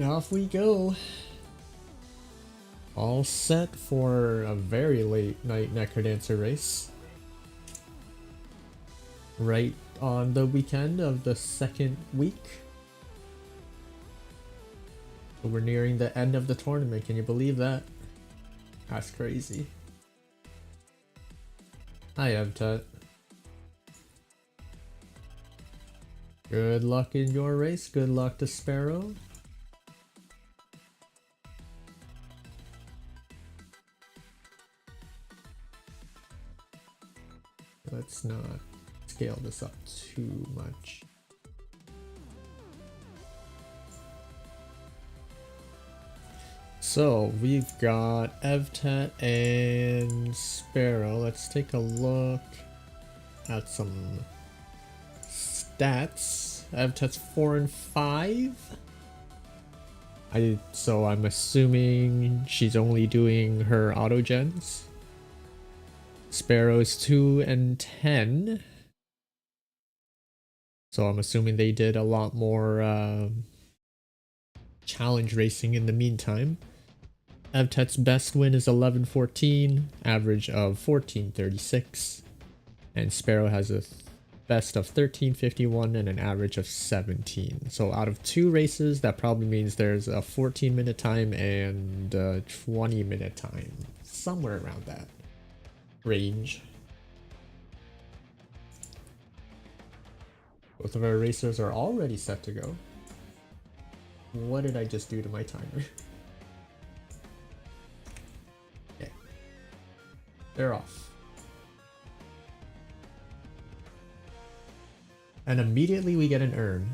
Alright, off we go. All set for a very late night Necrodancer race. Right on the weekend of the second week. So we're nearing the end of the tournament, can you believe that? That's crazy. Hi Evtet. Good luck in your race, good luck to Sparrow. Let's not scale this up too much. So we've got Evtet and Sparrow. Let's take a look at some stats. Evtet's 4 and 5. So I'm assuming she's only doing her auto gens. Sparrow's 2 and 10. So I'm assuming they did a lot more challenge racing in the meantime. Evtet's best win is 11-14, average of 14-36. And Sparrow has a best of 13-51 and an average of 17. So out of 2 races, that probably means there's a 14-minute time and a 20-minute time. Somewhere around that range. Both of our racers are already set to go. What did I just do to my timer? Okay. They're off. And immediately we get an urn.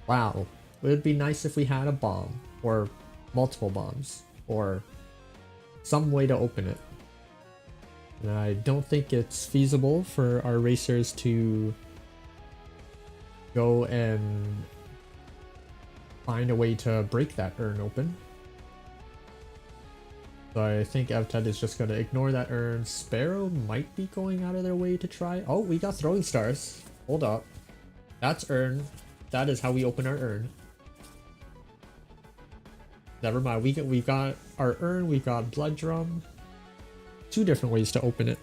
Wow. It would be nice if we had a bomb. Or multiple bombs. Or some way to open it. And I don't think it's feasible for our racers to go and find a way to break that urn open. So I think Evtet is just going to ignore that urn. Sparrow might be going out of their way to try. Oh, we got throwing stars. Hold up. That's urn. That is how we open our urn. Never mind. We got our urn. We got blood drum. 2 different ways to open it.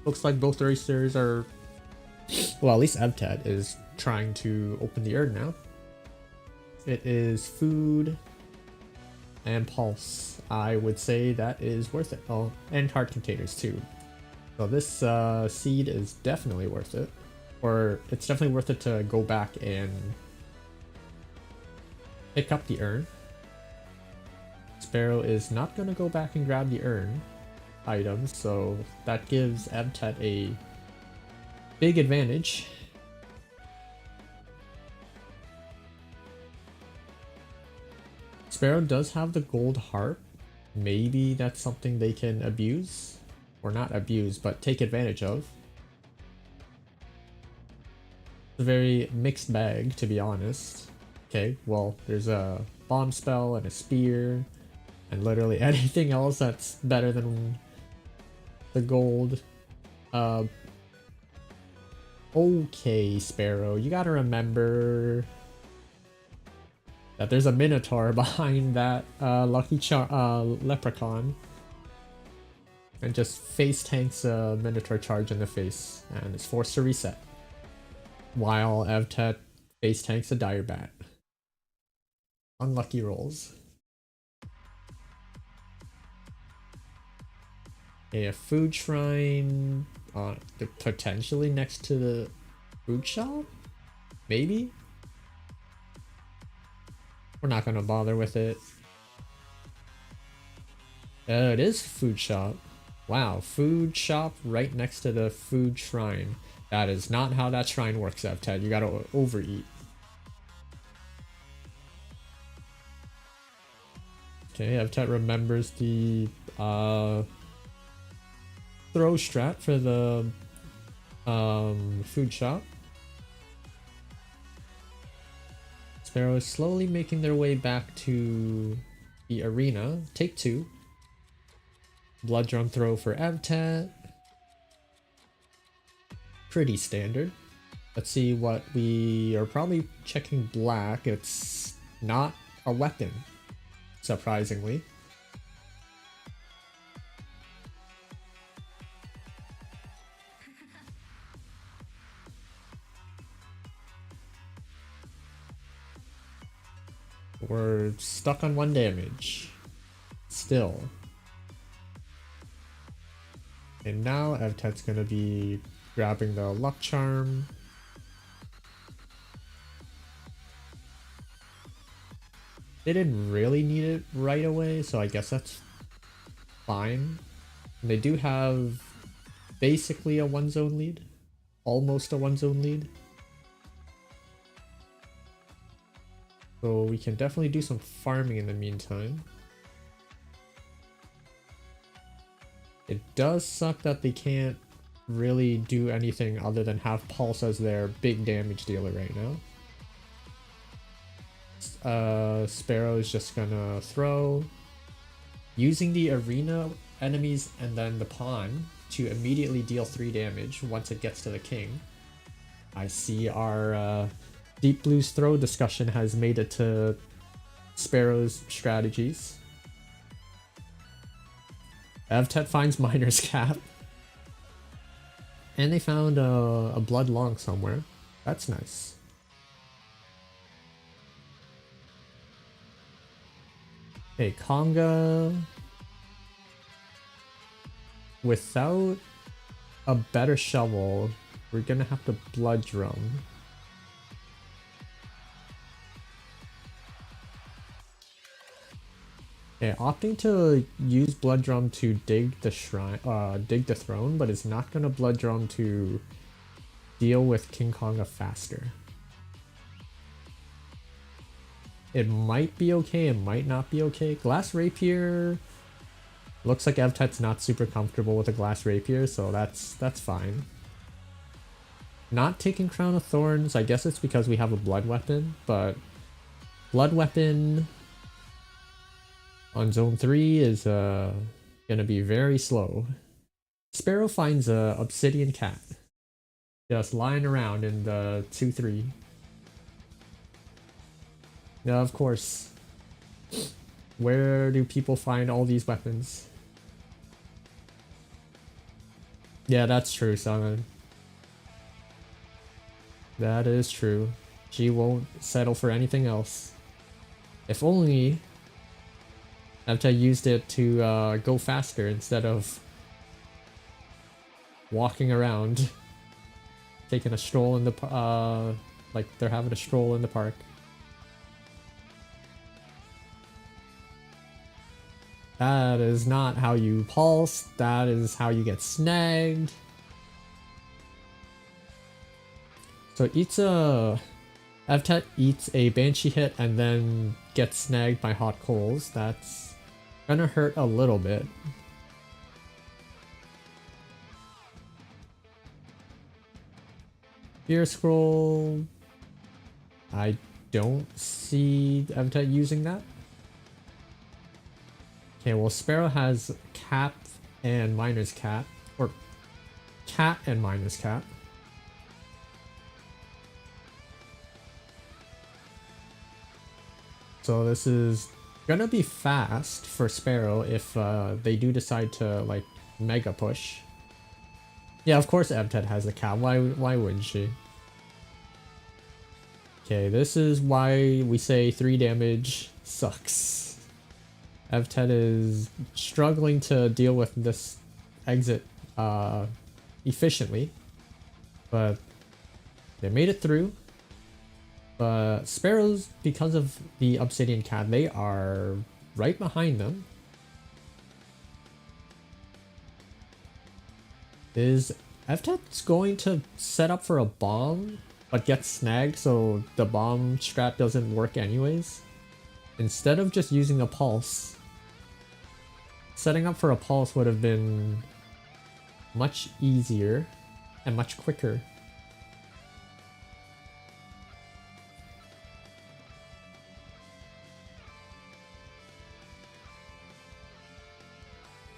Looks like both racers are... Well, at least Evtet is trying to open the urn now. It is food and pulse. I would say that is worth it. Oh, and heart containers too. So this seed is definitely worth it. Or it's definitely worth it to go back and pick up the urn. Sparrow is not going to go back and grab the urn items, so that gives Evtet a big advantage. Sparrow does have the gold harp. Maybe that's something they can abuse. Or not abuse, but take advantage of. It's a very mixed bag, to be honest. Okay, well, there's a bomb spell and a spear. And literally anything else that's better than the gold. Okay, Sparrow, you gotta remember that there's a Minotaur behind that Leprechaun. And just face tanks a Minotaur charge in the face, and is forced to reset. While Evtet face tanks a Dire Bat. Unlucky rolls. A food shrine potentially next to the food shop? Maybe? We're not gonna bother with it. It is food shop. Wow, food shop right next to the food shrine. That is not how that shrine works, Evtet. You gotta overeat. Okay, Evtet remembers the throw strat for the food shop. Sparrow is slowly making their way back to the arena. Take 2. Blood drum throw for Evtet. Pretty standard. Let's see what we are probably checking black. It's not a weapon, surprisingly. We're stuck on 1 damage. Still. And now Evtet's gonna be grabbing the luck charm. They didn't really need it right away, so I guess that's fine. And they do have basically a 1-zone lead. Almost a 1-zone lead. So we can definitely do some farming in the meantime. It does suck that they can't really do anything other than have Pulse as their big damage dealer right now. Sparrow is just gonna throw, using the arena enemies and then the pawn to immediately deal 3 damage once it gets to the king. I see our Deep Blue's throw discussion has made it to Sparrow's strategies. Evtet finds Miner's Cap. And they found a Blood Long somewhere. That's nice. Okay, Conga. Without a better shovel, we're gonna have to Blood Drum. Okay, opting to use Blood Drum to dig the shrine, dig the throne, but it's not gonna Blood Drum to deal with King Konga faster. It might be okay, it might not be okay. Glass Rapier looks like Evtet's not super comfortable with a Glass Rapier, so that's fine. Not taking Crown of Thorns, I guess it's because we have a Blood Weapon, but Blood Weapon on zone 3 is gonna be very slow. Sparrow finds a Obsidian Cat just lying around in the 2-3. Now, of course, where do people find all these weapons? Yeah, that's true, Simon. That is true. She won't settle for anything else. If only Evtet used it to go faster instead of walking around, taking a stroll in the like they're having a stroll in the park. That is not how you pulse. That is how you get snagged. So Evtet eats a Banshee hit and then gets snagged by Hot Coals. That's gonna hurt a little bit. Fear Scroll. I don't see Evtet using that. Okay, well, Sparrow has Cap and Miner's Cap, or Cat and Miner's Cap. So this is gonna be fast for Sparrow if they do decide to like mega push. Yeah, of course Evtet has a Cap. Why wouldn't she? Okay, this is why we say 3 damage sucks. Evtet is struggling to deal with this exit efficiently, but they made it through. But Sparrows, because of the Obsidian Cat, they are right behind them. Is Evtet's going to set up for a bomb, but get snagged so the bomb strat doesn't work anyways? Instead of just using a pulse, setting up for a pulse would have been much easier and much quicker.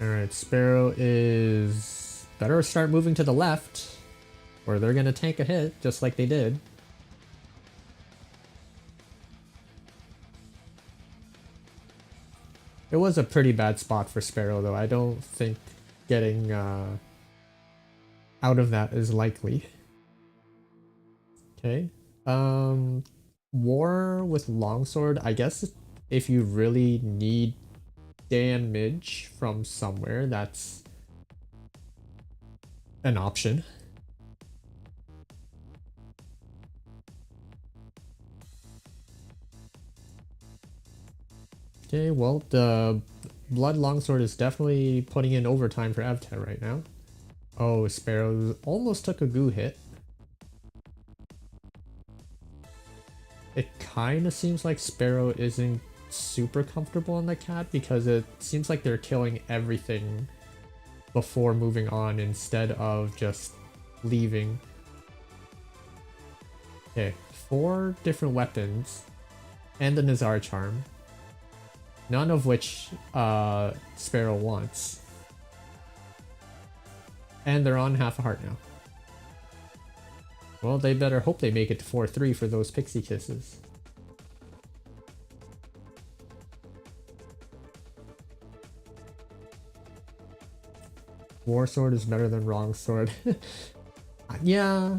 Alright, Sparrow is better start moving to the left. or they're gonna tank a hit just like they did. It was a pretty bad spot for Sparrow though. I don't think getting out of that is likely. Okay. War with Longsword, I guess if you really need damage from somewhere, that's an option. Okay, well, the Blood Longsword is definitely putting in overtime for Evtet right now. Oh, Sparrow almost took a goo hit. It kind of seems like Sparrow isn't super comfortable on the cat because it seems like they're killing everything before moving on instead of just leaving. Okay, 4 different weapons and the Nazar Charm. None of which Sparrow wants. And they're on half a heart now. Well, they better hope they make it to 4-3 for those Pixie Kisses. War Sword is better than Wrong Sword. Yeah,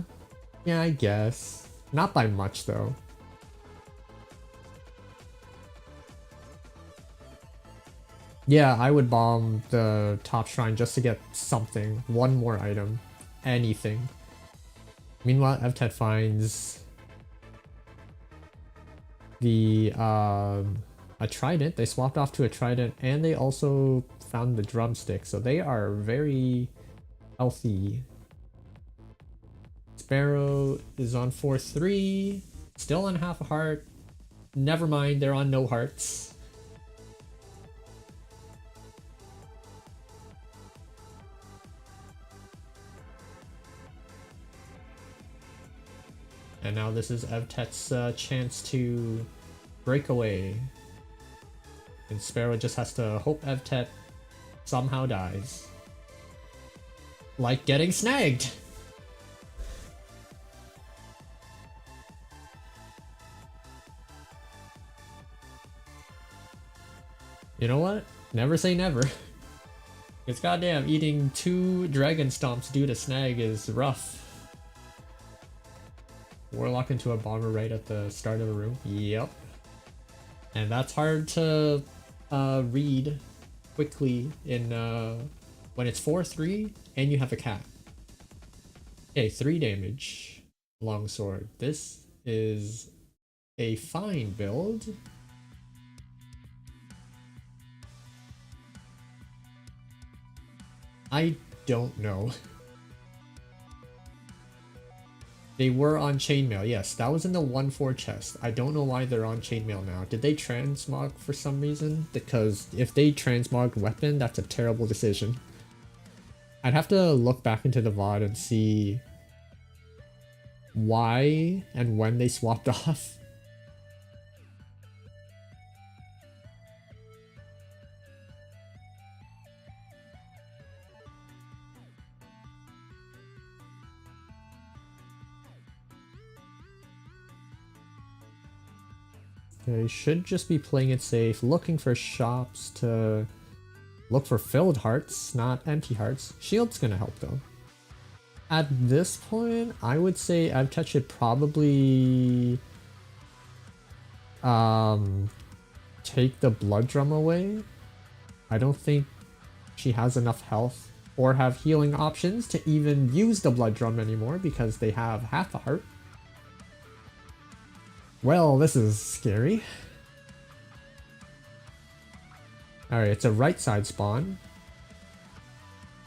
I guess. Not by much though. Yeah, I would bomb the top shrine just to get something. One more item. Anything. Meanwhile, Evtet finds the a trident. They swapped off to a trident, and they also found the drumstick, so they are very healthy. Sparrow is on 4-3, still on half a heart. Never mind, they're on no hearts. And now this is Evtet's chance to break away. And Sparrow just has to hope Evtet somehow dies. Like getting snagged! You know what? Never say never. It's goddamn eating 2 Dragon Stomps due to snag is rough. Warlock into a bomber right at the start of the room. Yep. And that's hard to read quickly in when it's 4-3 and you have a cat. Okay, 3 damage. Longsword. This is a fine build. I don't know. They were on chainmail, yes. That was in the 1-4 chest. I don't know why they're on chainmail now. Did they transmog for some reason? Because if they transmogged weapon, that's a terrible decision. I'd have to look back into the VOD and see why and when they swapped off. Okay, should just be playing it safe, looking for shops to look for filled hearts, not empty hearts. Shield's gonna help though. At this point, I would say Evtet should probably take the blood drum away. I don't think she has enough health or have healing options to even use the blood drum anymore because they have half a heart. Well, this is scary. Alright, it's a right side spawn.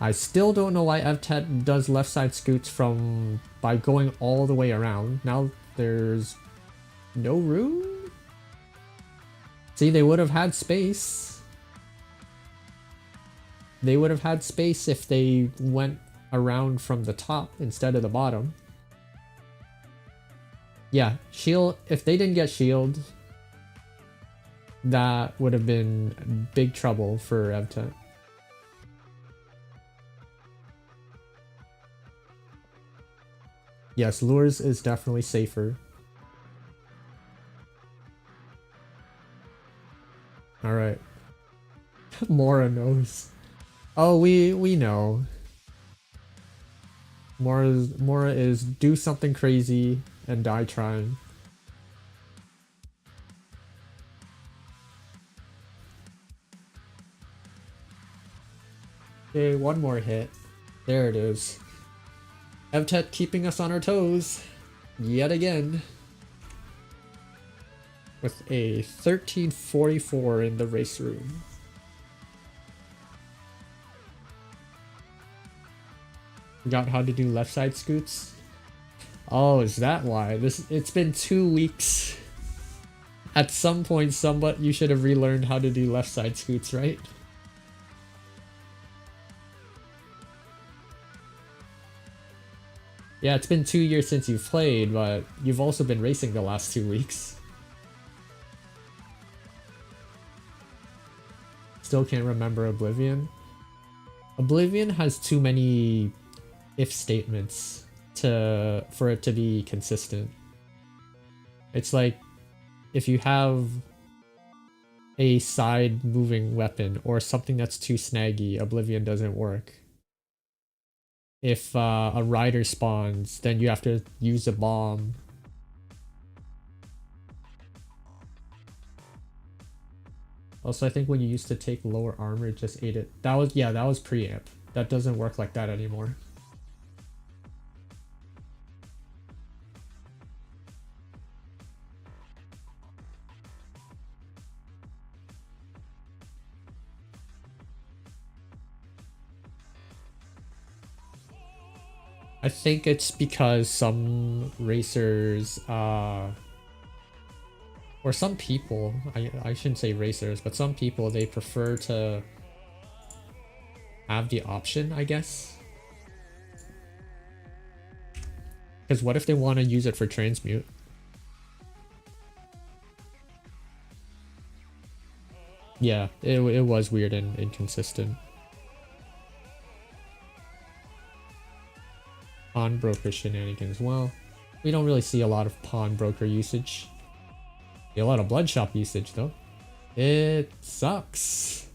I still don't know why Evtet does left side scoots by going all the way around. Now there's no room? See, they would have had space. They would have had space if they went around from the top instead of the bottom. Yeah, shield. If they didn't get shield, that would have been big trouble for Evtet. Yes, lures is definitely safer. Alright. Mora knows. Oh, we know. Mora is do something crazy and die trying. Okay, one more hit. There it is. Evtet keeping us on our toes. Yet again. With a 1344 in the race room. Got how to do left side scoots? Oh, is that why? It's been 2 weeks. At some point, you should have relearned how to do left side scoots, right? Yeah, it's been 2 years since you've played, but you've also been racing the last 2 weeks. Still can't remember Oblivion. Oblivion has too many if statements for it to be consistent. It's like if you have a side moving weapon or something that's too snaggy, Oblivion doesn't work. If a rider spawns, then you have to use a bomb. Also, I think when you used to take lower armor, it just ate it. That was preamp. That doesn't work like that anymore. I think it's because some racers, or some people, I shouldn't say racers, but some people, they prefer to have the option, I guess. Because what if they want to use it for transmute? Yeah, it was weird and inconsistent. Pawnbroker shenanigans. Well, we don't really see a lot of pawnbroker usage. See a lot of bloodshop usage though. It sucks.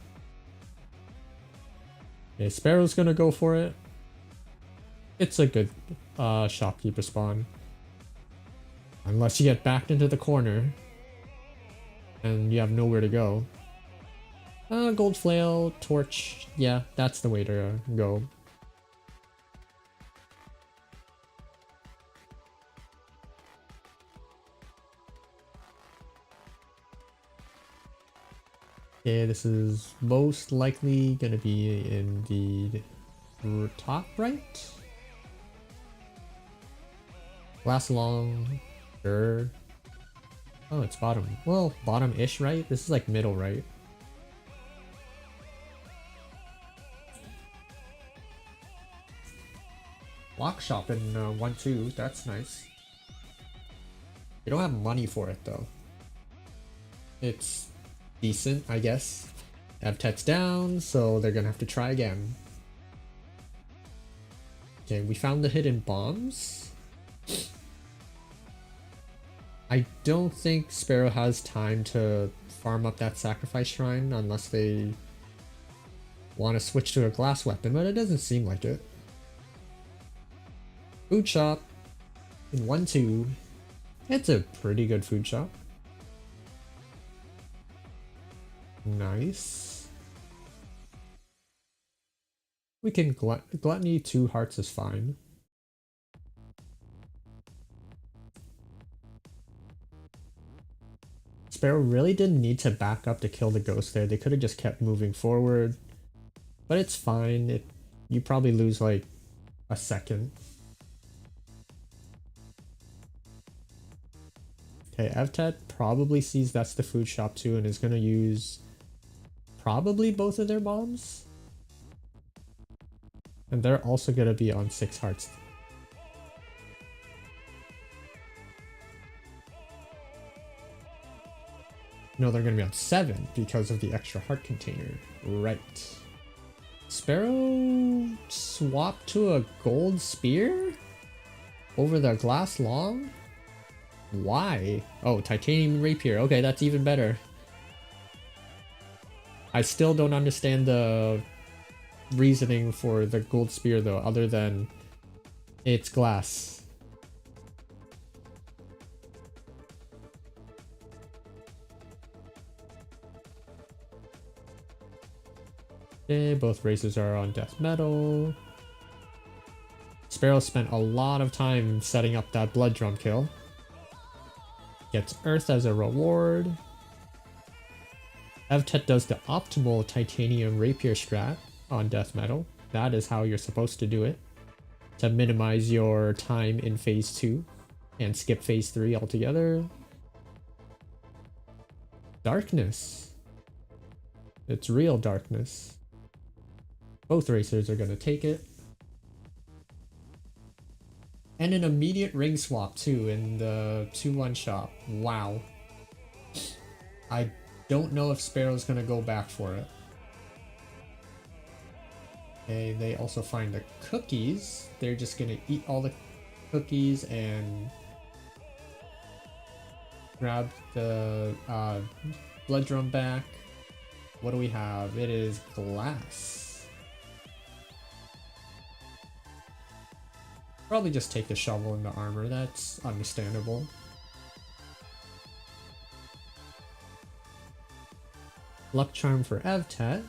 Okay, Sparrow's gonna go for it. It's a good shopkeeper spawn. Unless you get backed into the corner and you have nowhere to go. Gold flail, torch. Yeah, that's the way to go. Okay, this is most likely gonna be in the top right. Last long, sure. Oh, it's bottom. Well, bottom-ish right? This is like middle right. Lock shop in 1-2, that's nice. You don't have money for it though. It's decent, I guess. Evtet's down, so they're gonna have to try again. Okay, we found the hidden bombs. I don't think Sparrow has time to farm up that sacrifice shrine unless they want to switch to a glass weapon, but it doesn't seem like it. Food shop in 1-2. It's a pretty good food shop. Nice. We can gluttony 2 hearts is fine. Sparrow really didn't need to back up to kill the ghost there. They could have just kept moving forward. But it's fine. You probably lose like a second. Okay, Evtet probably sees that's the food shop too and is gonna use probably both of their bombs. And they're also gonna be on 6 hearts. No, they're gonna be on 7 because of the extra heart container. Right. Sparrow swapped to a gold spear? Over the glass long? Why? Oh, titanium rapier. Okay, that's even better. I still don't understand the reasoning for the gold spear though, other than it's glass. Okay, both races are on death metal. Sparrow spent a lot of time setting up that blood drum kill. Gets Earth as a reward. Evtet does the optimal titanium rapier strat on death metal. That is how you're supposed to do it, to minimize your time in phase 2 and skip phase 3 altogether. Darkness. It's real darkness. Both racers are gonna take it. And an immediate ring swap too in the 2-1 shop. Wow. I don't know if Sparrow's gonna go back for it. Okay, they also find the cookies. They're just gonna eat all the cookies and grab the blood drum back. What do we have? It is glass. Probably just take the shovel and the armor, that's understandable. Luck charm for Evtet.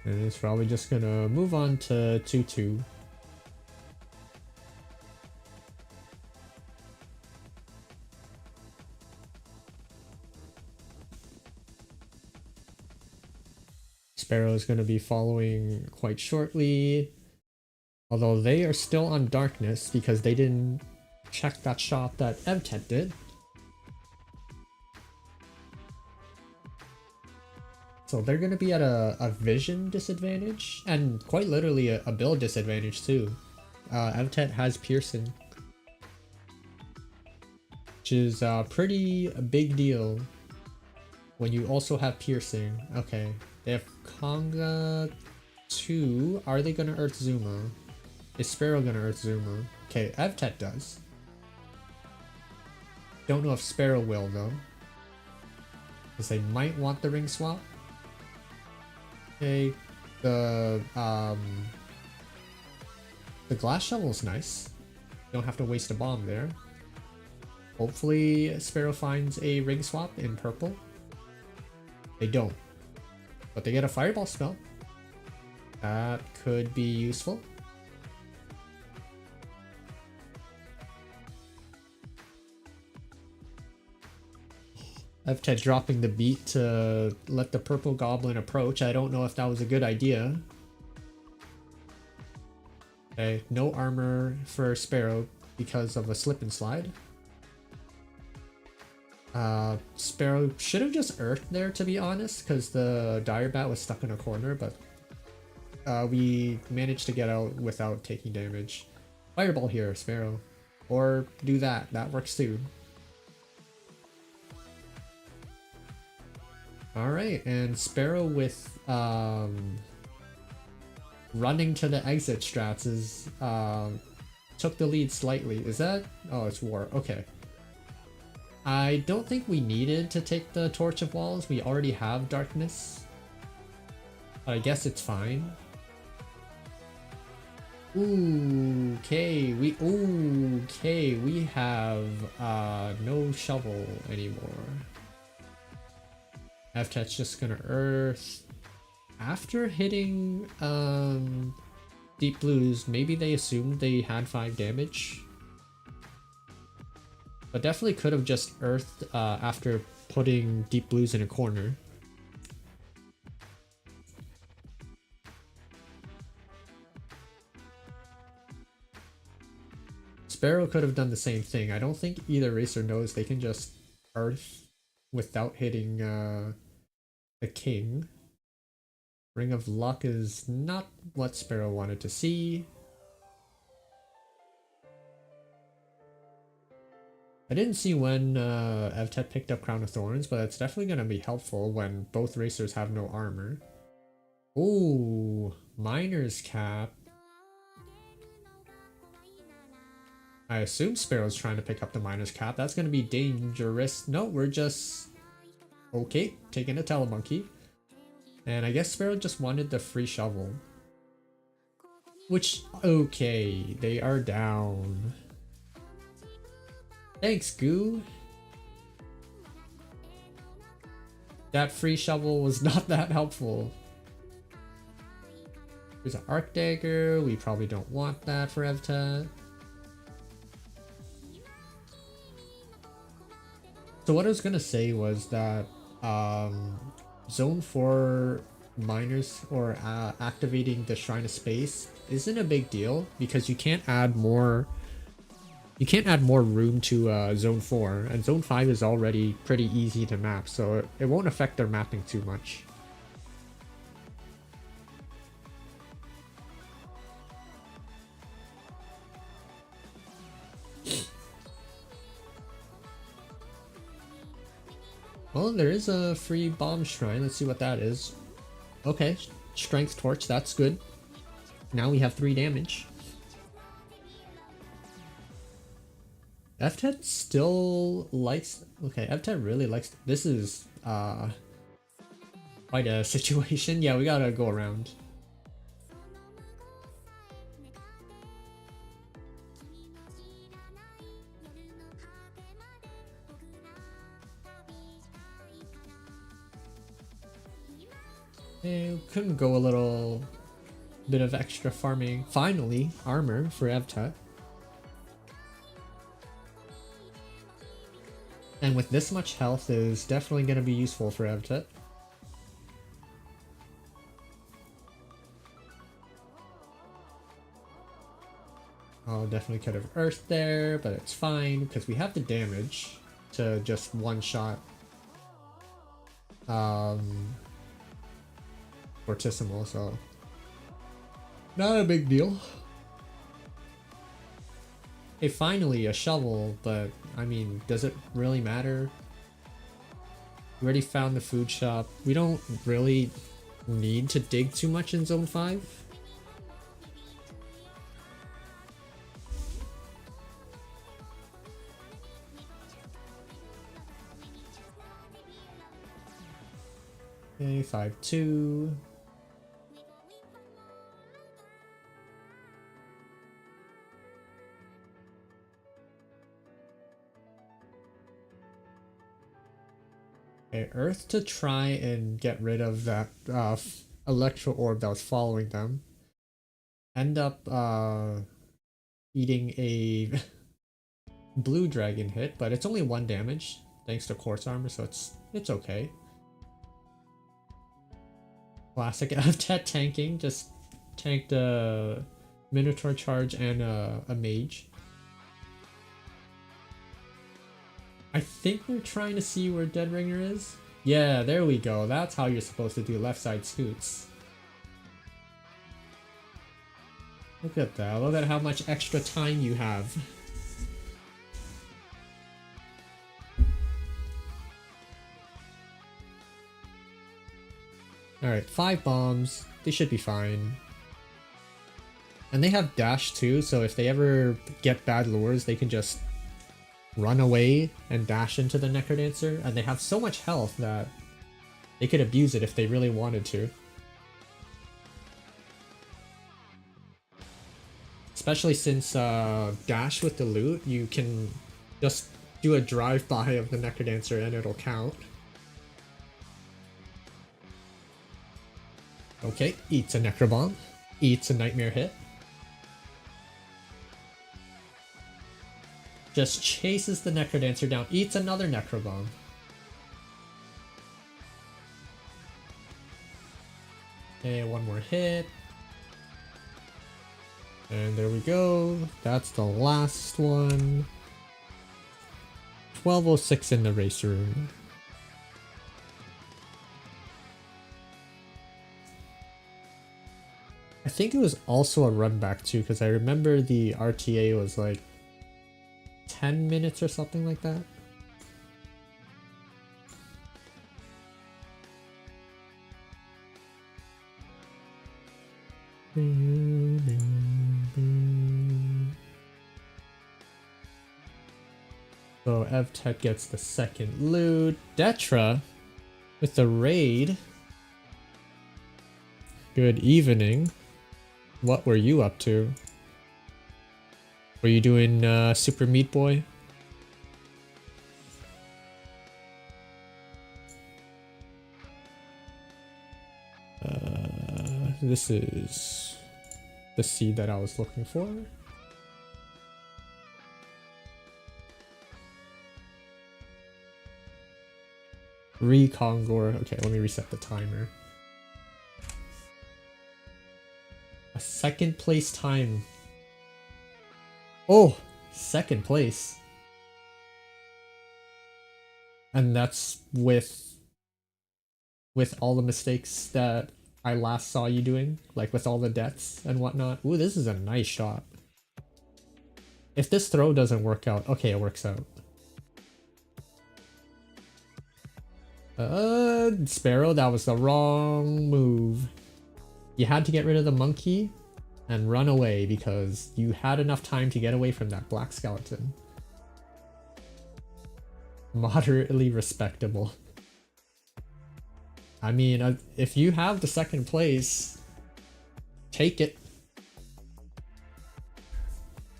And it's probably just gonna move on to 2-2. Sparrow is gonna be following quite shortly. Although they are still on darkness because they didn't check that shop that Evtet did. So they're going to be at a vision disadvantage, and quite literally a build disadvantage too. Evtet has piercing, which is a pretty big deal when you also have piercing. Okay, they have Conga 2. Are they going to Earth Zuma? Is Sparrow gonna Earth Zuma? Okay, Evtet does. Don't know if Sparrow will though, because they might want the ring swap. Okay, the glass shovel is nice. Don't have to waste a bomb there. Hopefully Sparrow finds a ring swap in purple. They don't, but they get a fireball spell. That could be useful. Evtet dropping the beat to let the purple goblin approach. I don't know if that was a good idea. Okay, no armor for Sparrow because of a slip and slide. Sparrow should have just earthed there, to be honest, because the dire bat was stuck in a corner, but we managed to get out without taking damage. Fireball here, Sparrow. Or do that, that works too. Alright, and Sparrow with running to the exit strats is took the lead slightly. Is that? Oh, it's war. Okay. I don't think we needed to take the Torch of Walls. We already have darkness. But I guess it's fine. Ooh, okay, we have no shovel anymore. Evtet's just gonna Earth. After hitting Deep Blues, maybe they assumed they had 5 damage. But definitely could have just Earthed after putting Deep Blues in a corner. Sparrow could have done the same thing. I don't think either racer knows they can just Earth without hitting the king. Ring of Luck is not what Sparrow wanted to see. I didn't see when Evtet picked up Crown of Thorns, but it's definitely going to be helpful when both racers have no armor. Ooh, Miner's Cap. I assume Sparrow's trying to pick up the miner's cap. That's going to be dangerous. No, we're just... Okay, taking a telemonkey. And I guess Sparrow just wanted the free shovel. Which, okay, they are down. Thanks, Goo. That free shovel was not that helpful. There's an Arc Dagger. We probably don't want that for Evtet. So what I was gonna say was that Zone 4 miners or activating the Shrine of Space isn't a big deal because you can't add more room to Zone 4, and Zone 5 is already pretty easy to map, so it won't affect their mapping too much. Well, there is a free bomb shrine. Let's see what that is. Okay, strength torch, that's good. Now we have 3 damage. Evtet still likes... Okay, Evtet really likes... This is quite a situation. Yeah, we gotta go around. Couldn't go a little bit of extra farming. Finally, armor for Evtet. And with this much health is definitely going to be useful for Evtet. I'll definitely could have earthed there, but it's fine because we have the damage to just one-shot Fortissimo, so not a big deal. Hey, finally a shovel, but I mean, does it really matter? We already found the food shop. We don't really need to dig too much in Zone 5. Okay, 5-2. Okay, Earth to try and get rid of that electro orb that was following them. End up eating a blue dragon hit, but it's only 1 damage thanks to quartz armor, so it's okay. Classic Evtet tanking, just tanked a Minotaur charge and a mage. I think we're trying to see where Deadringer is. Yeah, there we go. That's how you're supposed to do left side scoots. Look at that. Look at how much extra time you have. Alright, 5 bombs. They should be fine. And they have dash too, so if they ever get bad lures, they can just run away and dash into the Necrodancer, and they have so much health that they could abuse it if they really wanted to. Especially since dash with the loot, you can just do a drive-by of the Necrodancer and it'll count. Okay, eats a Necrobomb, eats a Nightmare hit. Just chases the Necrodancer down, eats another Necrobomb. Okay, 1 more hit. And there we go. That's the last one. 12:06 in the race room. I think it was also a run back too, because I remember the RTA was like 10 minutes or something like that. So Evtet gets the second loot. Detra with the raid. Good evening. What were you up to? Were you doing Super Meat Boy? This is the seed that I was looking for. ReCoNDOR. Okay, let me reset the timer. A second place time. Oh, second place. And that's with all the mistakes that I last saw you doing, like with all the deaths and whatnot. Ooh, this is a nice shot. If this throw doesn't work out, okay, it works out. Sparrow, that was the wrong move. You had to get rid of the monkey and run away because you had enough time to get away from that black skeleton. Moderately respectable. I mean, if you have the second place, take it.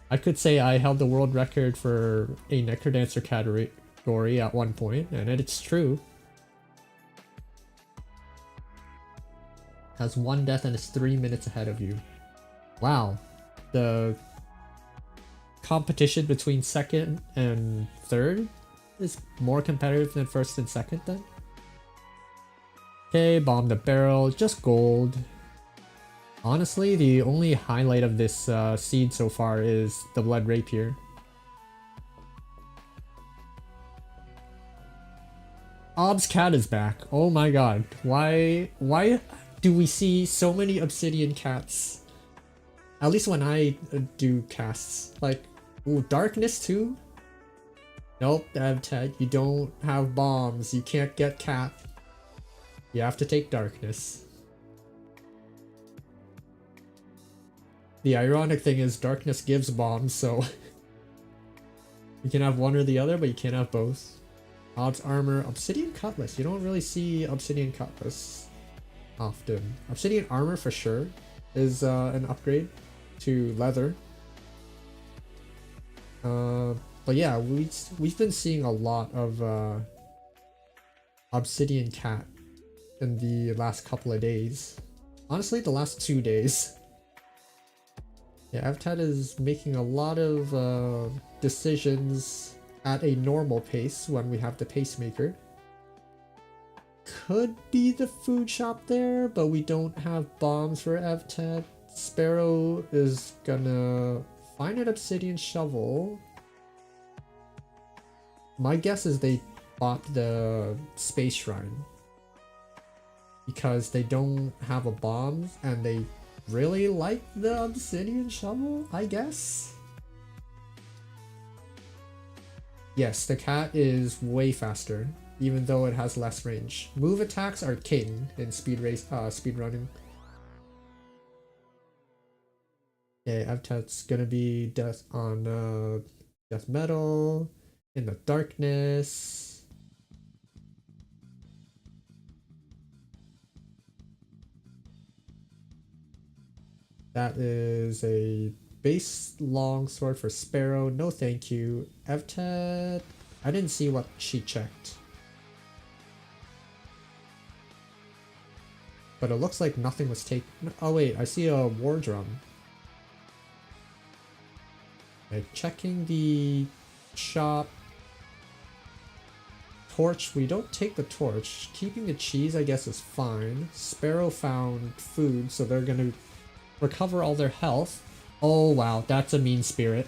I could say I held the world record for a Necrodancer category at one point, and it's true. Has one death and is 3 minutes ahead of you. Wow. The competition between second and third is more competitive than first and second then? Okay, bomb the barrel, just gold. Honestly, the only highlight of this seed so far is the blood rapier. Ob's cat is back. Oh my god. Why do we see so many obsidian cats? At least when I do casts. Like, ooh, darkness too? Nope, Evtet, you don't have bombs. You can't get cat. You have to take darkness. The ironic thing is darkness gives bombs, so you can have one or the other, but you can't have both. Odds armor, obsidian cutlass. You don't really see obsidian cutlass often. Obsidian armor for sure is an upgrade to leather. But yeah, we've been seeing a lot of obsidian cat in the last couple of days. Honestly, the last 2 days. Yeah, Evtet is making a lot of decisions at a normal pace when we have the pacemaker. Could be the food shop there, but we don't have bombs for Evtet. Sparrow is gonna find an obsidian shovel. My guess is they bought the space shrine because they don't have a bomb and they really like the obsidian shovel, I guess. Yes, the cat is way faster, even though it has less range. Move attacks are king in speed running. Okay, Evtet's gonna be death on death metal in the darkness. That is a base long sword for Sparrow. No thank you. Evtet, I didn't see what she checked. But it looks like nothing was taken. Oh wait, I see a war drum. Okay, checking the shop. Torch, we don't take the torch. Keeping the cheese, I guess, is fine. Sparrow found food, so they're gonna recover all their health. Oh wow, that's a mean spirit.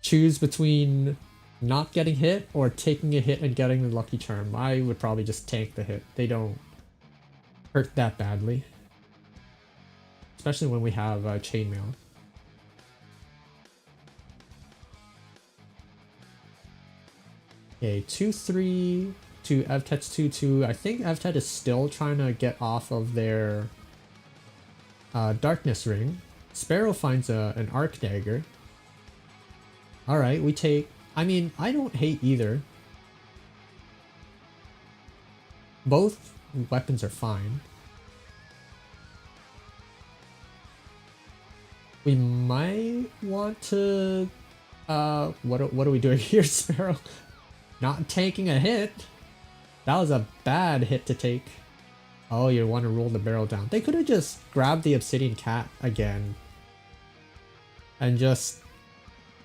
Choose between not getting hit or taking a hit and getting the lucky charm. I would probably just tank the hit. They don't hurt that badly. Especially when we have chainmail. Okay, 2-3 to Evtet's 2-2. I think Evtet is still trying to get off of their darkness ring. Sparrow finds an arc dagger. Alright, we take... I mean, I don't hate either. Both weapons are fine. We might want to... what are we doing here, Sparrow? Not taking a hit. That was a bad hit to take. Oh, you want to roll the barrel down. They could have just grabbed the obsidian cat again. And just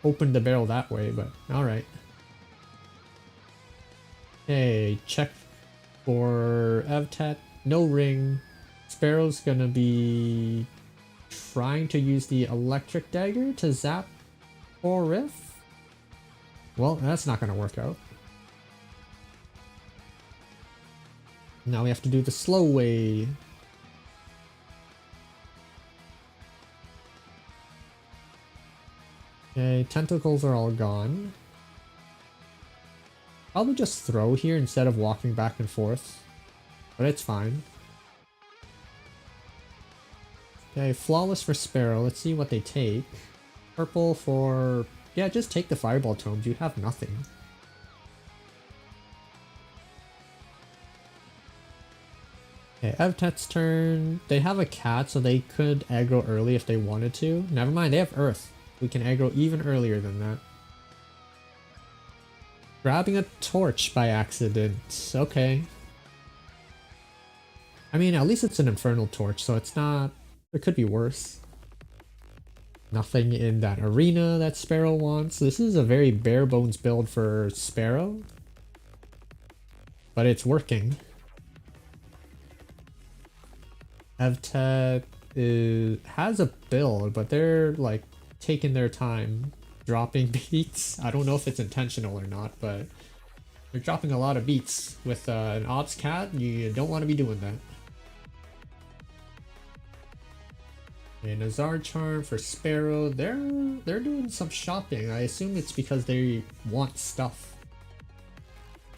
opened the barrel that way, but alright. Hey, check for Evtet. No ring. Sparrow's gonna be trying to use the electric dagger to zap or riff. Well, that's not gonna work out. Now we have to do the slow way. Okay, tentacles are all gone. Probably just throw here instead of walking back and forth. But it's fine. Okay, flawless for Sparrow. Let's see what they take. Purple for... yeah, just take the fireball tomes. You have nothing. Okay, Evtet's turn. They have a cat, so they could aggro early if they wanted to. Never mind, they have Earth. We can aggro even earlier than that. Grabbing a torch by accident. Okay. I mean, at least it's an infernal torch, so it's not... it could be worse. Nothing in that arena that Sparrow wants. This is a very bare bones build for Sparrow. But it's working. Evtet has a build, but they're like taking their time dropping beats. I don't know if it's intentional or not, but they're dropping a lot of beats with an Ops cat. You don't want to be doing that. And a Nazar Charm for Sparrow. They're doing some shopping. I assume it's because they want stuff.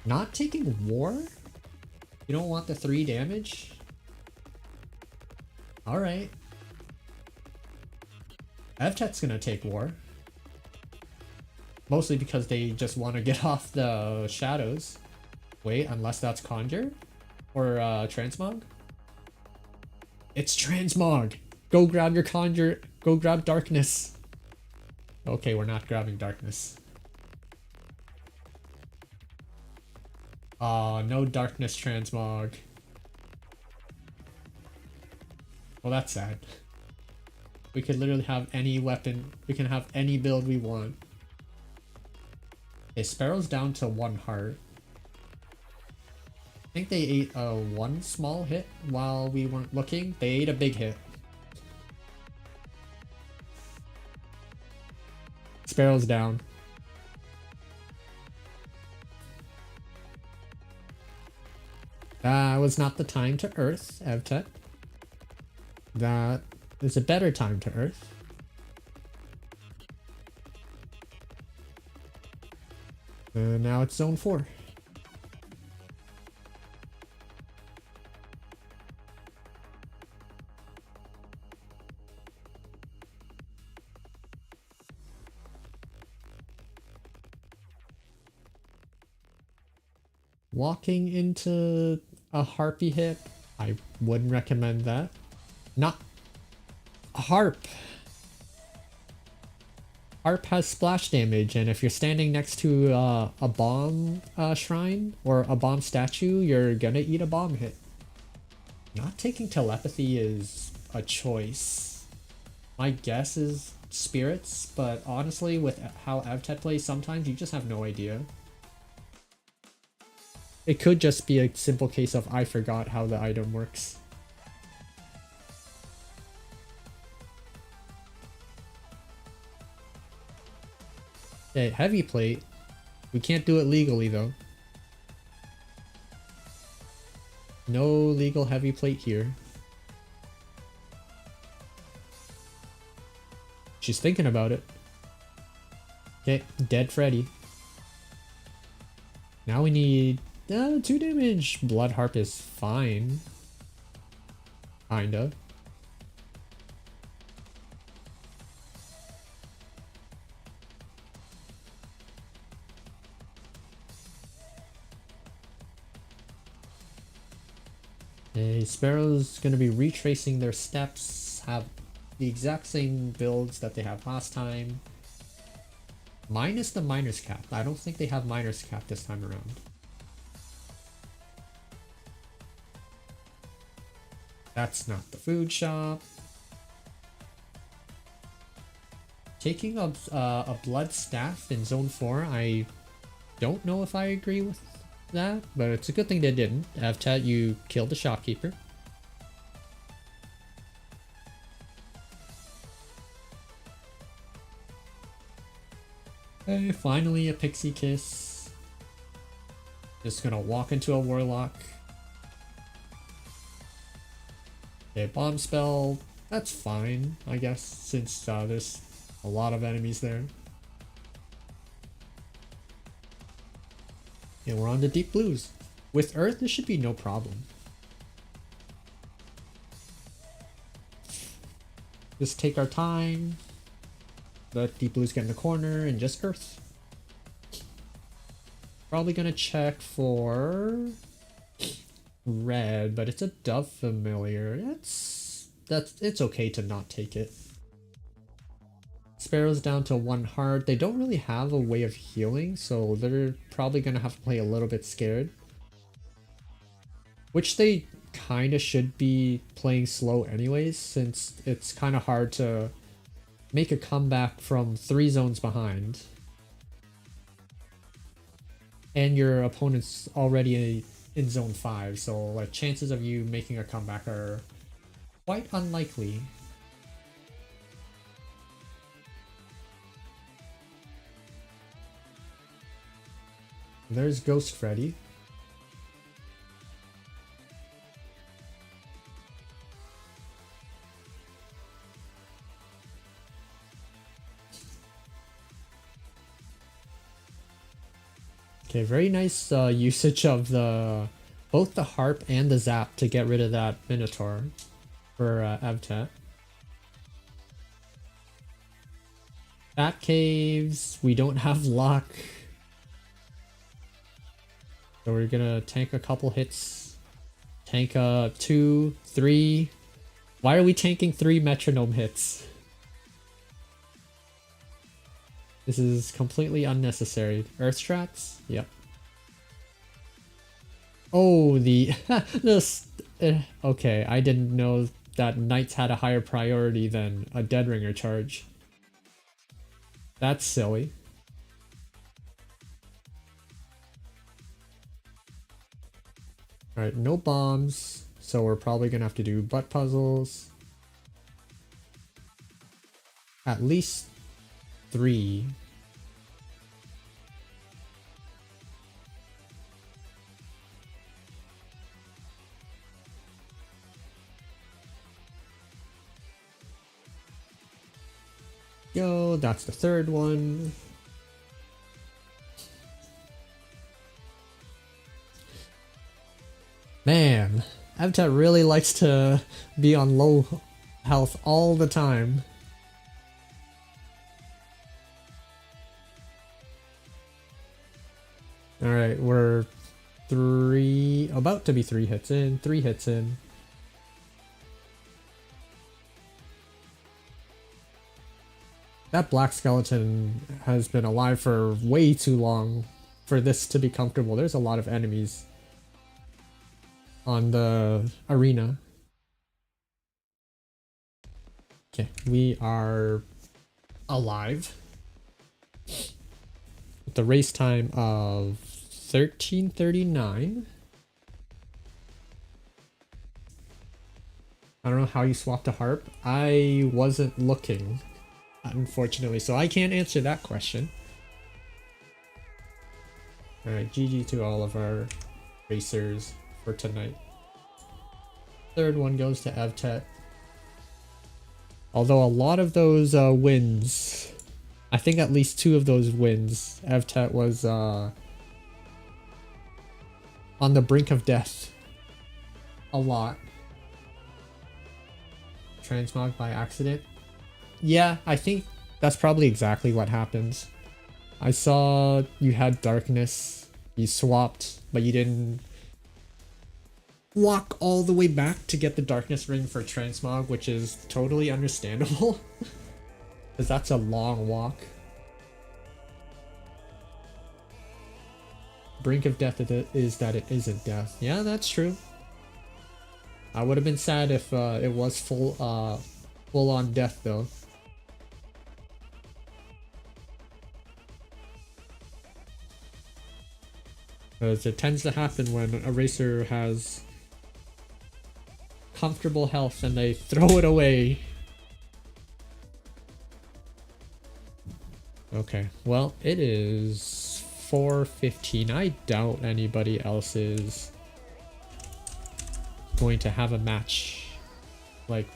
Not taking war? You don't want the 3 damage? Alright. Evtet's gonna take war. Mostly because they just want to get off the shadows. Wait, unless that's Conjure? Or Transmog? It's Transmog! Go grab your Conjure. Go grab Darkness. Okay, we're not grabbing Darkness. No Darkness Transmog. Well, that's sad. We could literally have any weapon. We can have any build we want. Okay, Sparrow's down to 1 heart. I think they ate a 1 small hit while we weren't looking. They ate a big hit. Sparrow's down. That was not the time to Earth, Evtet. That is a better time to Earth. And now it's Zone 4. Walking into a Harpy hit, I wouldn't recommend that. Not a Harp. Harp has splash damage, and if you're standing next to a bomb shrine or a bomb statue, you're gonna eat a bomb hit. Not taking telepathy is a choice. My guess is spirits, but honestly, with how Evtet plays, sometimes you just have no idea. It could just be a simple case of I forgot how the item works. Okay, heavy plate. We can't do it legally though. No legal heavy plate here. She's thinking about it. Okay, dead Freddy. Now we need 2 damage. Blood Harp is fine. Kinda. Okay, Sparrow's gonna be retracing their steps, have the exact same builds that they have last time. Minus the Miner's Cap. I don't think they have Miner's Cap this time around. That's not the food shop. Taking a blood staff in zone 4, I don't know if I agree with that, but it's a good thing they didn't. Evtet, you killed the shopkeeper. Okay, finally a pixie kiss. Just gonna walk into a warlock. Okay, bomb spell. That's fine, I guess, since there's a lot of enemies there. And we're on the deep blues. With Earth, this should be no problem. Just take our time. Let deep blues get in the corner and just Earth. Probably gonna check for red, but it's a dove familiar. It's okay to not take it. Sparrow's down to 1 heart. They don't really have a way of healing, so they're probably gonna have to play a little bit scared. Which they kind of should be playing slow anyways, since it's kind of hard to make a comeback from 3 zones behind. And your opponent's already in zone 5, so like chances of you making a comeback are quite unlikely. There's Ghost Freddy. Okay, very nice usage of both the harp and the zap to get rid of that Minotaur for Evtet. Bat caves, we don't have luck. So we're gonna tank a couple hits. Tank 2, 3. Why are we tanking 3 metronome hits? This is completely unnecessary. Earth strats? Yep. Oh, okay, I didn't know that knights had a higher priority than a Dead Ringer charge. That's silly. Alright, no bombs, so we're probably gonna have to do butt puzzles. At least 3. Go, that's the 3rd one. Man, Evtet really likes to be on low health all the time. Alright, we're about to be 3 hits in, 3 hits in. That black skeleton has been alive for way too long for this to be comfortable. There's a lot of enemies on the arena. Okay, we are alive. With the race time of 13:39. I don't know how you swapped a harp. I wasn't looking, unfortunately, so I can't answer that question. Alright, GG to all of our racers for tonight. 3rd one goes to Evtet. Although a lot of those wins, I think at least 2 of those wins, Evtet was on the brink of death. A lot. Transmog by accident. Yeah, I think that's probably exactly what happens. I saw you had darkness, you swapped, but you didn't walk all the way back to get the darkness ring for transmog, which is totally understandable. Because that's a long walk. Brink of death is that it isn't death. Yeah, that's true. I would have been sad if it was full on death though. Because it tends to happen when a racer has comfortable health and they throw it away. Okay, well, it is 4:15. I doubt anybody else is going to have a match like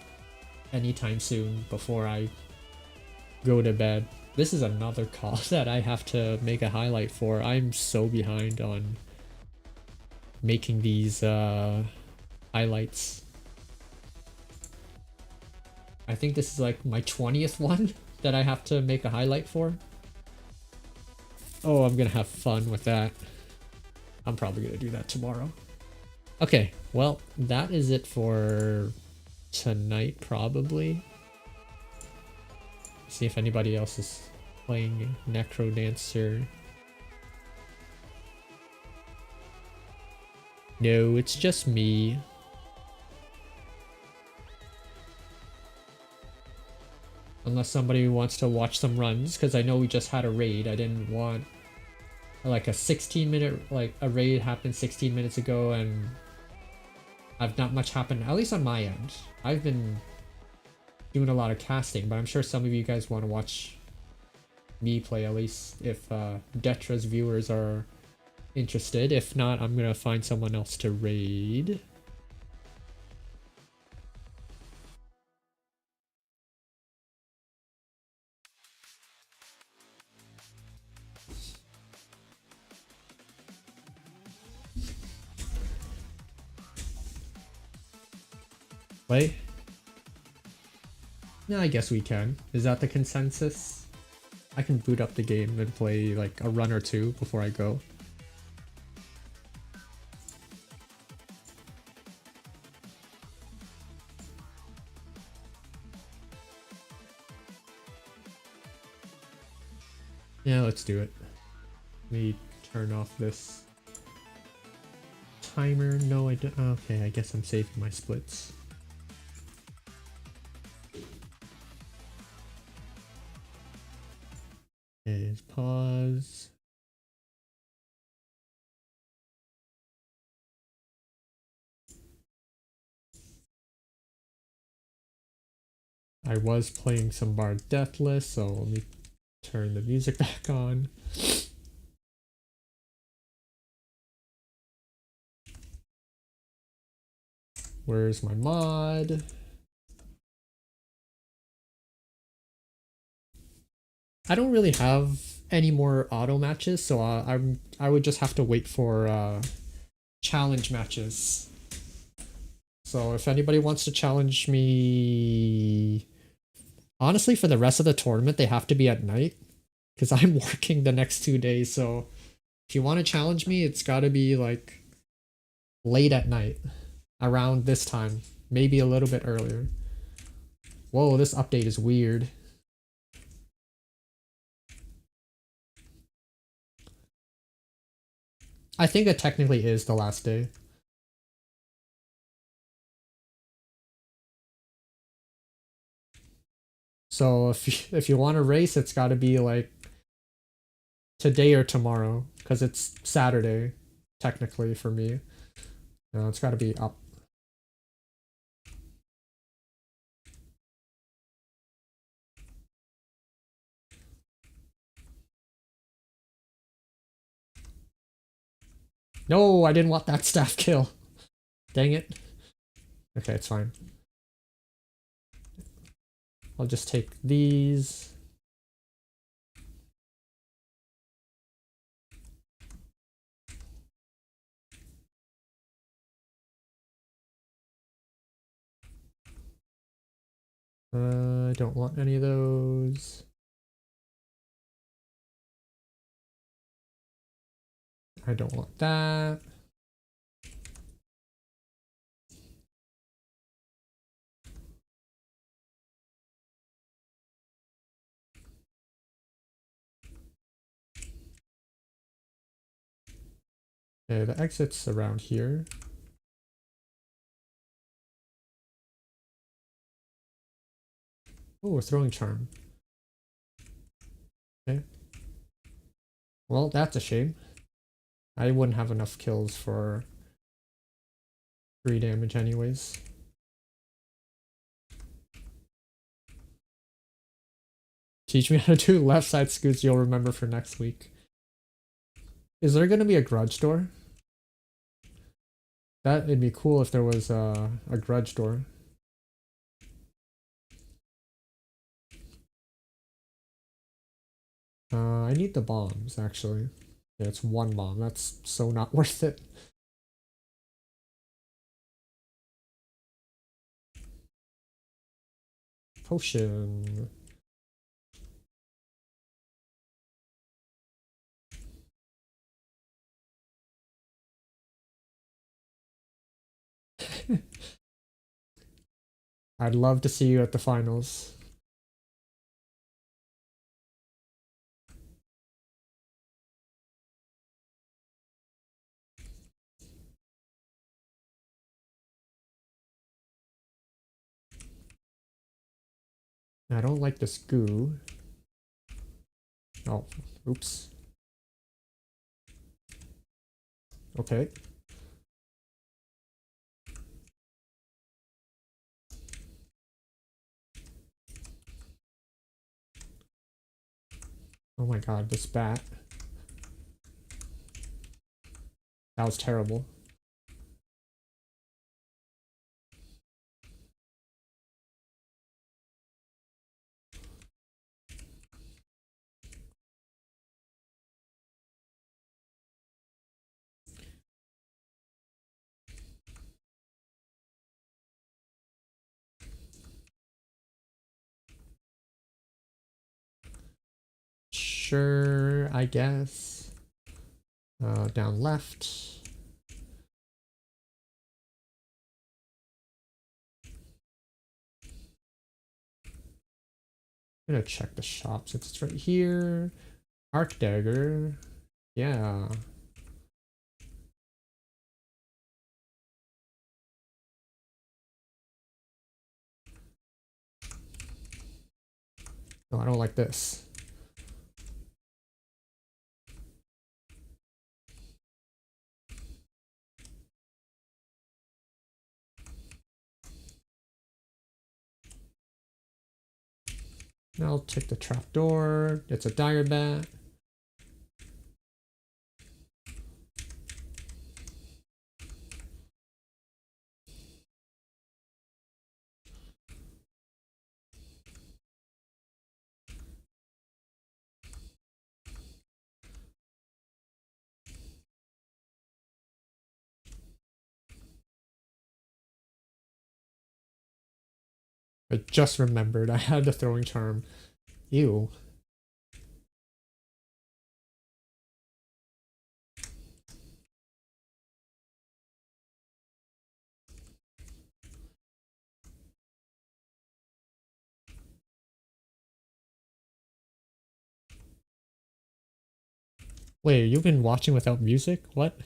anytime soon before I go to bed. This is another call that I have to make a highlight for. I'm so behind on making these highlights. I think this is like my 20th one that I have to make a highlight for. Oh, I'm gonna have fun with that. I'm probably gonna do that tomorrow. Okay, well, that is it for tonight, probably. See if anybody else is playing Necrodancer. No, it's just me. Unless somebody wants to watch some runs, because I know we just had a raid. I didn't want like a 16-minute, like a raid happened 16 minutes ago and I've not much happened, at least on my end. I've been doing a lot of casting, but I'm sure some of you guys want to watch me play, at least if Detra's viewers are interested. If not, I'm gonna find someone else to raid. Play? Yeah, I guess we can. Is that the consensus? I can boot up the game and play like a run or two before I go. Yeah, let's do it. Let me turn off this timer. No, I don't. Okay, I guess I'm saving my splits. Okay, pause. I was playing some Bard Deathless, so let me turn the music back on. Where's my mod? I don't really have any more auto matches, so I would just have to wait for challenge matches. So if anybody wants to challenge me, honestly, for the rest of the tournament, they have to be at night because I'm working the next 2 days. So if you want to challenge me, it's got to be like late at night, around this time, maybe a little bit earlier. Whoa, this update is weird. I think it technically is the last day. So if you want to race, it's got to be like today or tomorrow because it's Saturday technically for me. No, it's got to be up. No, I didn't want that staff kill. Dang it. Okay, it's fine. I'll just take these. I don't want any of those. I don't want that. Okay, the exit's around here. Oh, a throwing charm. Okay. Well, that's a shame. I wouldn't have enough kills for 3 damage anyways. Teach me how to do left side scoots you'll remember for next week. Is there gonna be a grudge door? That'd be cool if there was a grudge door. I need the bombs, actually. Yeah, it's 1 bomb. That's so not worth it. Potion. I'd love to see you at the finals. I don't like this goo. Oh, oops. Okay. Oh my god, this bat. That was terrible. Sure, I guess. Down left. I'm gonna check the shop since it's right here. Arc dagger. Yeah. No, I don't like this. I'll take the trapdoor. It's a dire bat. I just remembered I had the throwing charm. Ew. Wait, you've been watching without music? What?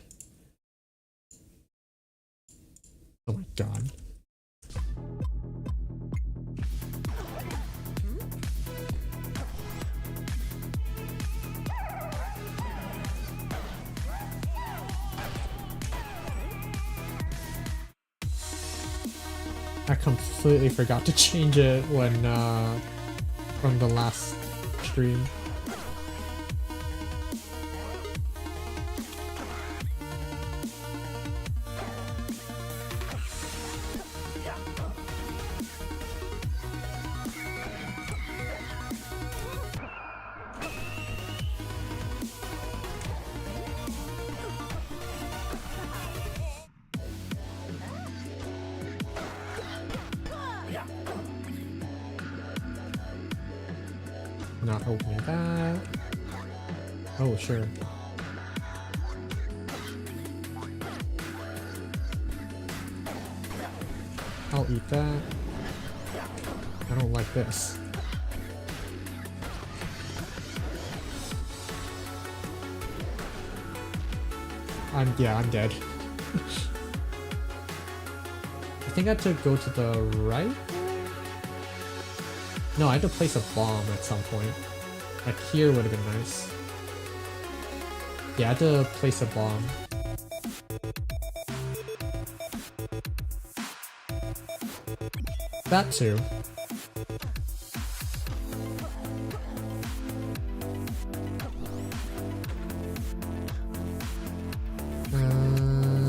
Oh my god. I completely forgot to change it when from the last stream. Not opening that. Oh, sure. I'll eat that. I don't like this. I'm dead. I think I had to go to the right? No, I had to place a bomb at some point. Like here would have been nice. Yeah, I had to place a bomb. That too.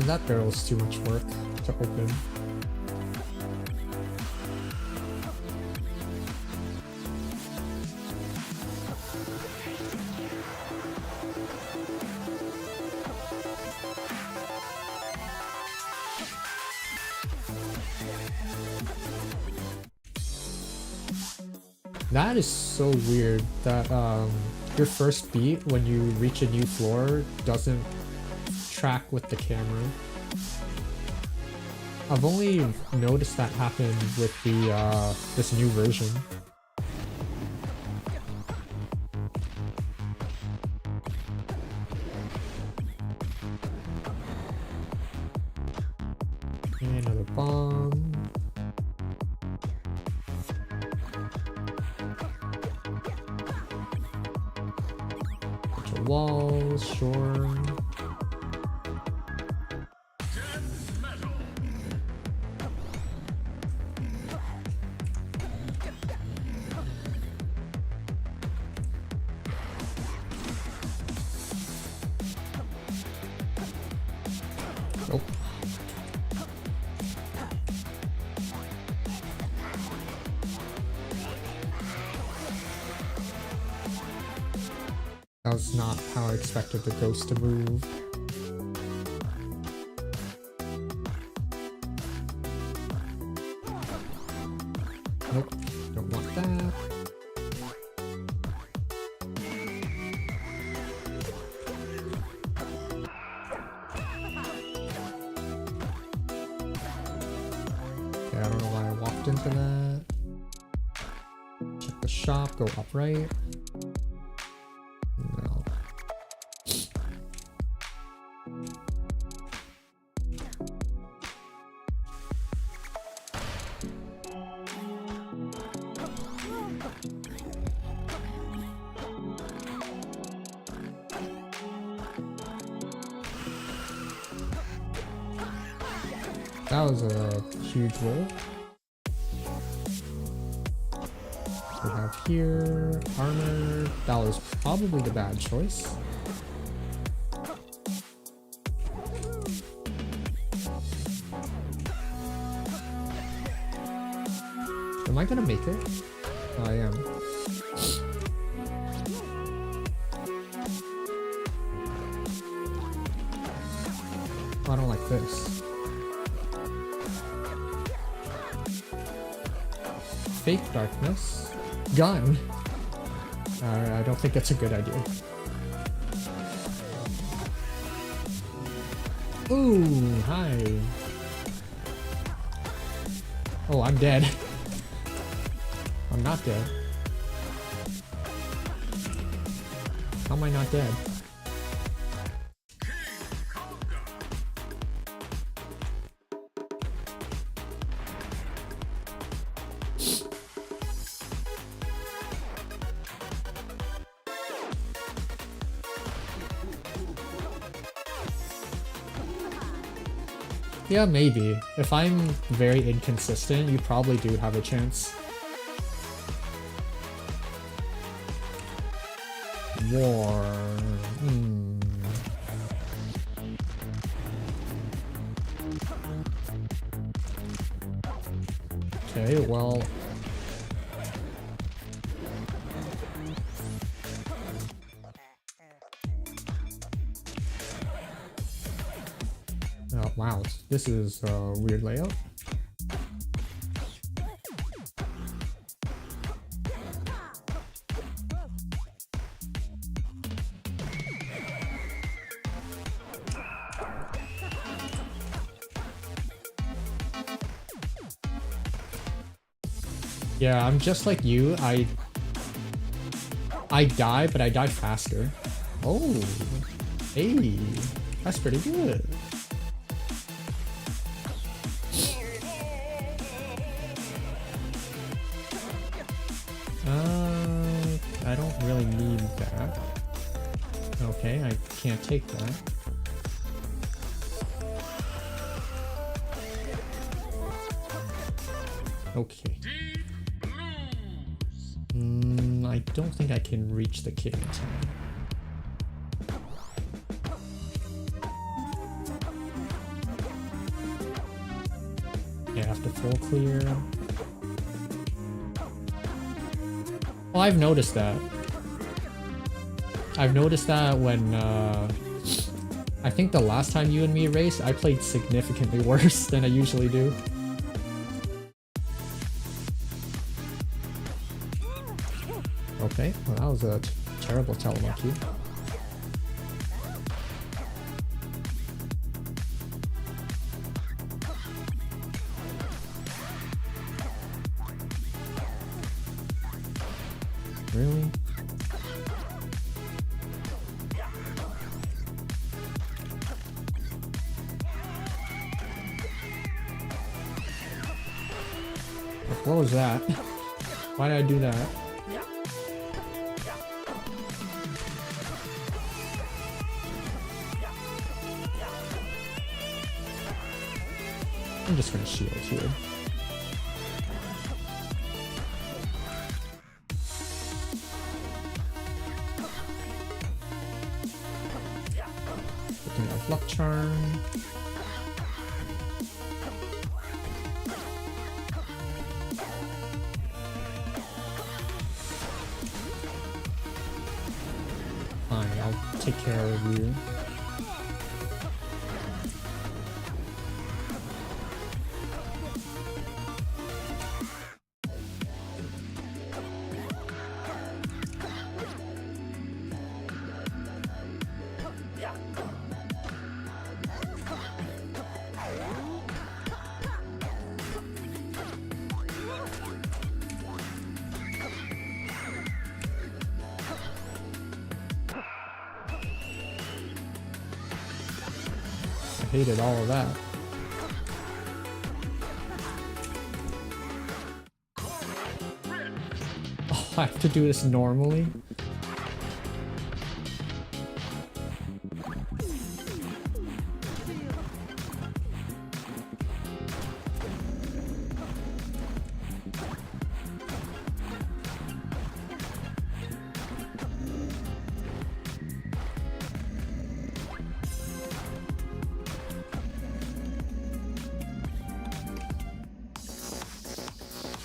That barrel's too much work to open. That is so weird that your first beat when you reach a new floor doesn't track with the camera. I've only noticed that happen with the this new version. And another bomb. Bunch of walls, sure. Nope. That was not how I expected the ghost to move. Nope, don't want that. Okay, I don't know why I walked into that. Check the shop, go up right. No. That was a huge roll. We have here armor. That was probably the bad choice. Am I gonna make it? Oh, I am. Oh, I don't like this. Fake darkness. Gun. I don't think that's a good idea. Ooh, hi. Oh, I'm dead. I'm not dead. How am I not dead? Yeah, maybe. If I'm very inconsistent, you probably do have a chance. War. Okay, well... Oh, wow, this is a weird layout. Yeah, I'm just like you. I die, but I die faster. Oh, hey. That's pretty good. I don't really need that. Okay, I can't take that. Okay. I don't think I can reach the kid in time. Yeah, I have to full clear. Well, I've noticed that. I've noticed that when, I think the last time you and me raced, I played significantly worse than I usually do. Okay, well that was a terrible telemonkey. Really? What was that? Why did I do that? I'm just gonna shield here. Looking at luck charm. Fine, I'll take care of you. I hated all of that. Oh, I have to do this normally?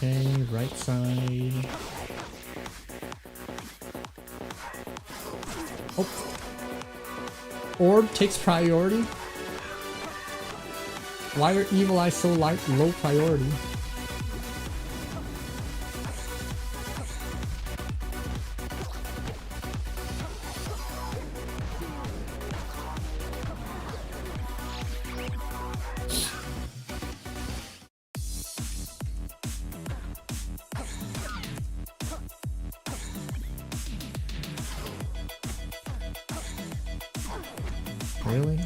Okay, right side. Oh. Orb takes priority? Why are Evil Eye so low priority? Really?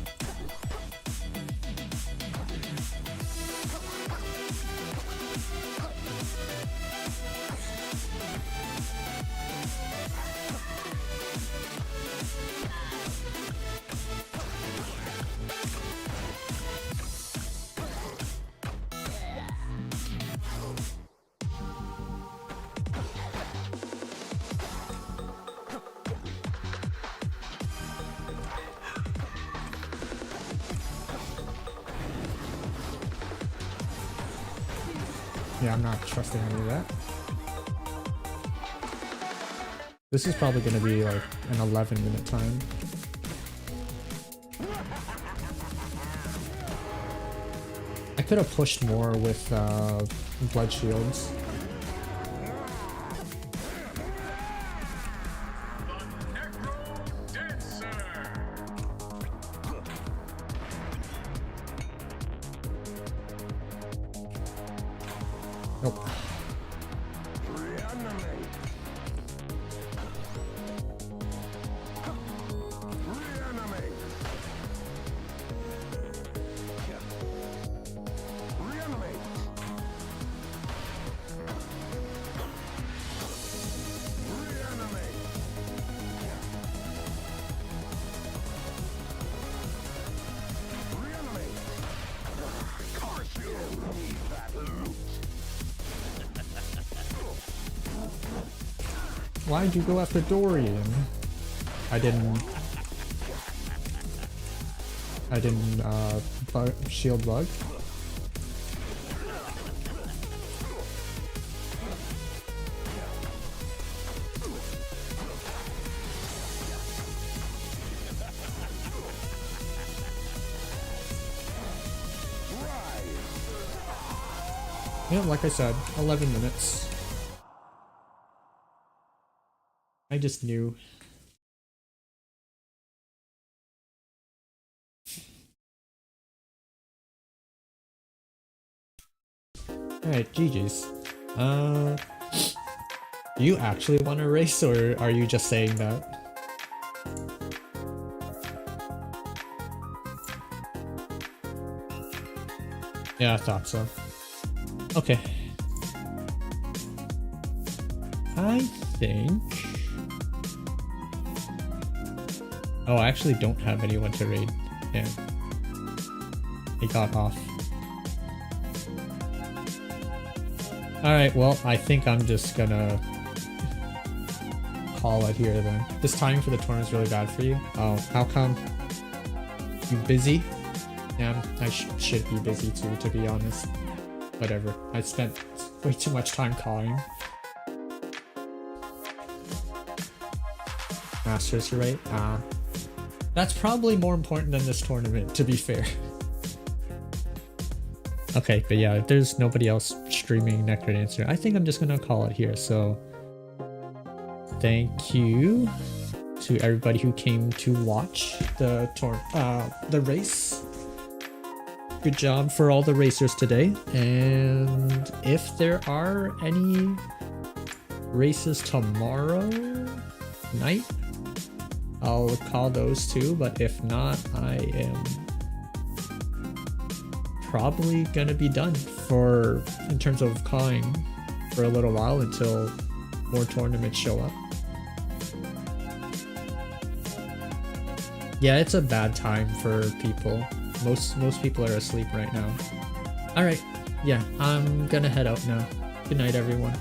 Yeah, I'm not trusting any of that. This is probably going to be like an 11-minute time. I could have pushed more with blood shields. Nope. Why'd you go after Dorian? I didn't shield bug. Yeah, like I said, 11 minutes. I just knew. Alright, GG's. Do you actually want to race, or are you just saying that? Yeah, I thought so. Okay. I think... Oh, I actually don't have anyone to raid. Yeah. He got off. Alright, well, I think I'm just gonna call it here then. This timing for the tournament is really bad for you. Oh, how come? You busy? Yeah, I should be busy too, to be honest. Whatever. I spent way too much time calling. Masters rate? That's probably more important than this tournament, to be fair. Okay, but yeah, if there's nobody else streaming Necrodancer, I think I'm just gonna call it here. So thank you to everybody who came to watch the race. Good job for all the racers today. And if there are any races tomorrow night, I'll call those too, but if not, I am probably gonna be done in terms of calling for a little while until more tournaments show up. Yeah, it's a bad time for people. Most people are asleep right now. Alright, yeah, I'm gonna head out now. Good night, everyone.